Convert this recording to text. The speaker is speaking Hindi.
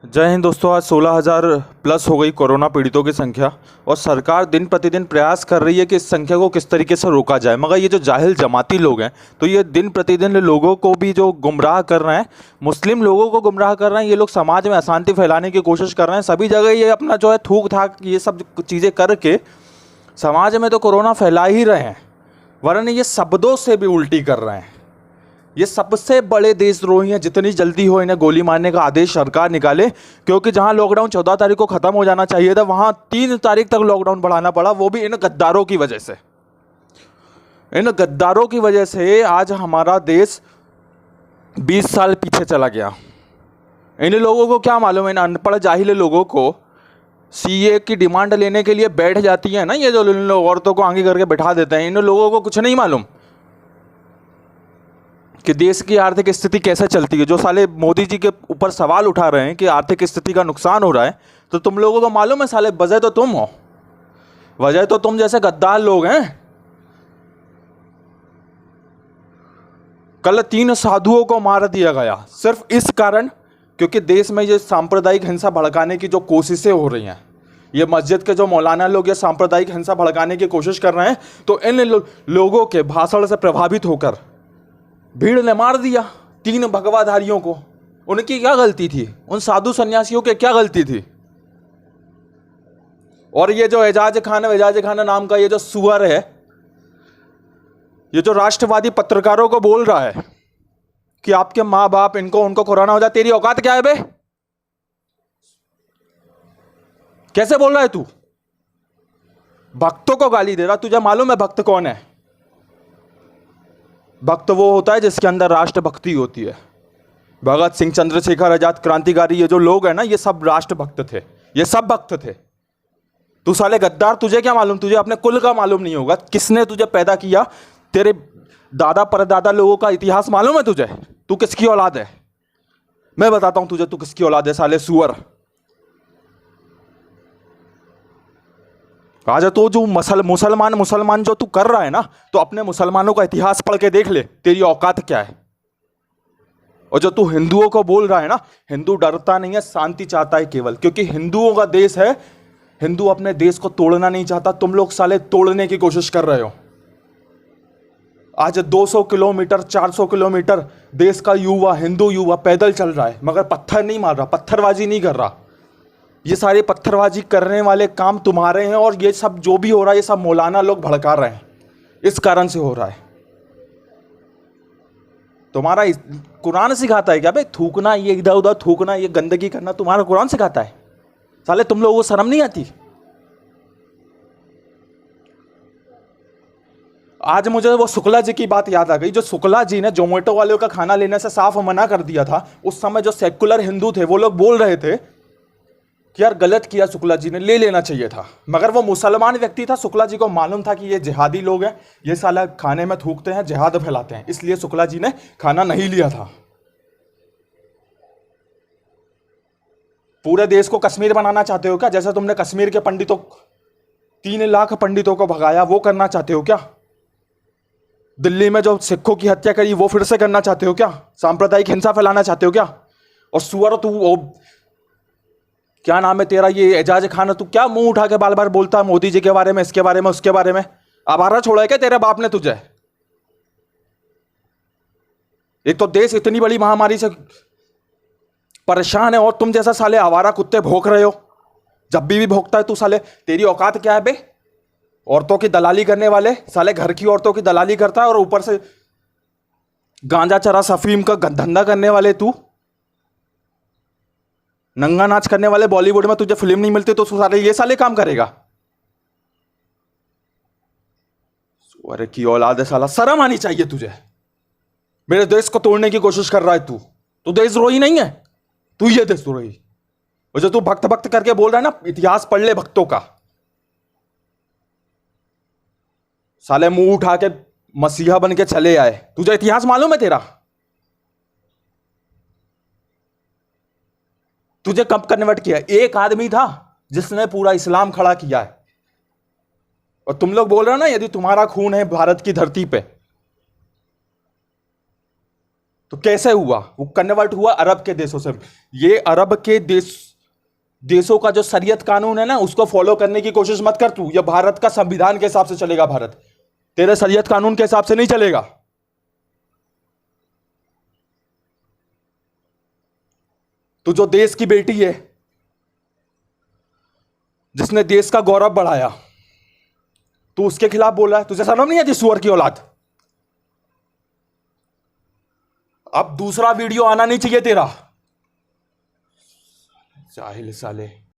जय हिंद दोस्तों। आज 16,000 प्लस हो गई कोरोना पीड़ितों की संख्या और सरकार दिन प्रतिदिन प्रयास कर रही है कि इस संख्या को किस तरीके से रोका जाए। मगर ये जो जाहिल जमाती लोग हैं तो ये दिन प्रतिदिन लोगों को भी जो गुमराह कर रहे हैं, मुस्लिम लोगों को गुमराह कर रहे हैं। ये लोग समाज में अशांति फैलाने की कोशिश कर रहे हैं। सभी जगह ये अपना जो है थूक थाक ये सब चीज़ें करके समाज में तो कोरोना फैला ही रहे हैं, वरना ये शब्दों से भी उल्टी कर रहे हैं। ये सबसे बड़े देशद्रोही हैं। जितनी जल्दी हो इन्हें गोली मारने का आदेश सरकार निकाले, क्योंकि जहां लॉकडाउन 14 तारीख को ख़त्म हो जाना चाहिए था वहां 3 तारीख तक लॉकडाउन बढ़ाना पड़ा, वो भी इन गद्दारों की वजह से। इन गद्दारों की वजह से आज हमारा देश 20 साल पीछे चला गया। इन लोगों को क्या मालूम है, इन अनपढ़ जाहिल लोगों को सीए की डिमांड लेने के लिए बैठ जाती है ना, ये जो लोग औरतों को आगे करके बैठा देते हैं, इन लोगों को कुछ नहीं मालूम कि देश की आर्थिक स्थिति कैसे चलती है। जो साले मोदी जी के ऊपर सवाल उठा रहे हैं कि आर्थिक स्थिति का नुकसान हो रहा है, तो तुम लोगों को मालूम है साले वजह तो तुम हो, वजह तो तुम जैसे गद्दार लोग हैं। कल 3 साधुओं को मार दिया गया सिर्फ इस कारण क्योंकि देश में ये सांप्रदायिक हिंसा भड़काने की जो कोशिशें हो रही हैं, ये मस्जिद के जो मौलाना लोग ये सांप्रदायिक हिंसा भड़काने की कोशिश कर रहे हैं, तो इन लोगों के भाषण से प्रभावित होकर भीड़ ने मार दिया 3 भगवाधारियों को। उनकी क्या गलती थी? उन साधु सन्यासियों की क्या गलती थी? और ये जो एजाज खान नाम का ये जो सुअर है, ये जो राष्ट्रवादी पत्रकारों को बोल रहा है कि आपके माँ बाप उनको कोरोना हो जाए, तेरी औकात क्या है बे? कैसे बोल रहा है तू? भक्तों को गाली दे रहा। तुझे मालूम है भक्त कौन है? भक्त वो होता है जिसके अंदर राष्ट्रभक्ति होती है। भगत सिंह, चंद्रशेखर आजाद, क्रांतिकारी, ये जो लोग हैं ना, ये सब राष्ट्रभक्त थे, ये सब भक्त थे। तू साले गद्दार, तुझे क्या मालूम? तुझे अपने कुल का मालूम नहीं होगा, किसने तुझे पैदा किया, तेरे दादा परदादा लोगों का इतिहास मालूम है तुझे? तू किसकी औलाद है? मैं बताता हूं तुझे तू किसकी औलाद है, साले सुअर। आज तो जो मुसलमान जो तू कर रहा है ना, तो अपने मुसलमानों का इतिहास पढ़ के देख ले, तेरी औकात क्या है। और जो तू हिंदुओं को बोल रहा है ना, हिंदू डरता नहीं है, शांति चाहता है केवल, क्योंकि हिंदुओं का देश है। हिंदू अपने देश को तोड़ना नहीं चाहता। तुम लोग साले तोड़ने की कोशिश कर रहे हो। आज 200 किलोमीटर 400 किलोमीटर देश का युवा, हिंदू युवा पैदल चल रहा है, मगर पत्थर नहीं मार रहा, पत्थरबाजी नहीं कर रहा। ये सारे पत्थरबाजी करने वाले काम तुम्हारे हैं, और ये सब जो भी हो रहा है ये सब मौलाना लोग भड़का रहे हैं, इस कारण से हो रहा है। तुम्हारा कुरान सिखाता है क्या भाई थूकना, ये इधर उधर थूकना, ये गंदगी करना तुम्हारा कुरान सिखाता है? साले तुम लोगों को शर्म नहीं आती? आज मुझे वो शुक्ला जी की बात याद आ गई। जो शुक्ला जी ने जोमेटो वालों का खाना लेने से साफ मना कर दिया था, उस समय जो सेकुलर हिंदू थे वो लोग बोल रहे थे कि यार गलत किया शुक्ला जी ने, ले लेना चाहिए था। मगर वो मुसलमान व्यक्ति था, शुक्ला जी को मालूम था कि ये जिहादी लोग हैं, ये साला खाने में थूकते हैं, जिहाद फैलाते हैं, इसलिए शुक्ला जी ने खाना नहीं लिया था। पूरे देश को कश्मीर बनाना चाहते हो क्या? जैसे तुमने कश्मीर के पंडितों 3 लाख पंडितों को भगाया, वो करना चाहते हो क्या? दिल्ली में जो सिखों की हत्या करी वो फिर से करना चाहते हो क्या? सांप्रदायिक हिंसा फैलाना चाहते हो क्या? और सुअर तू, क्या नाम है तेरा, ये एजाज खान, तू क्या मुंह उठा के बार बार बोलता है मोदी जी के बारे में, इसके बारे में, उसके बारे में? आवारा छोड़ा है क्या तेरे बाप ने तुझे? एक तो देश इतनी बड़ी महामारी से परेशान है और तुम जैसा साले आवारा कुत्ते भौंक रहे हो। जब भी भौंकता है तू साले, तेरी औकात क्या है बे? औरतों की दलाली करने वाले साले, घर की औरतों की दलाली करता है, और ऊपर से गांजा चरा अफीम का धंधा करने वाले तू, नंगा नाच करने वाले। बॉलीवुड में तुझे फिल्म नहीं मिलती तो साले ये साले काम करेगा। अरे की औलाद है साला, शर्म आनी चाहिए तुझे। मेरे देश को तोड़ने की कोशिश कर रहा है तू देशद्रोही नहीं है, तू ये देशद्रोही। और जो तू भक्त भक्त करके बोल रहा है ना, इतिहास पढ़ ले भक्तों का। साले मुंह उठा के मसीहा बन के चले आए, तुझे इतिहास मालूम है तेरा? तुझे कब कन्वर्ट किया? एक आदमी था जिसने पूरा इस्लाम खड़ा किया है, और तुम लोग बोल रहे हो ना यदि तुम्हारा खून है भारत की धरती पे, तो कैसे हुआ? वो कन्वर्ट हुआ अरब के देशों से। ये अरब के देशों का जो शरीयत कानून है ना, उसको फॉलो करने की कोशिश मत कर तू। ये भारत का संविधान के हिसाब से चलेगा, भारत तेरे शरीयत कानून के हिसाब से नहीं चलेगा। तू जो देश की बेटी है, जिसने देश का गौरव बढ़ाया, तू उसके खिलाफ बोल रहा है? तुझे शर्म नहीं आती सुअर की औलाद? अब दूसरा वीडियो आना नहीं चाहिए तेरा, जाहिल साले।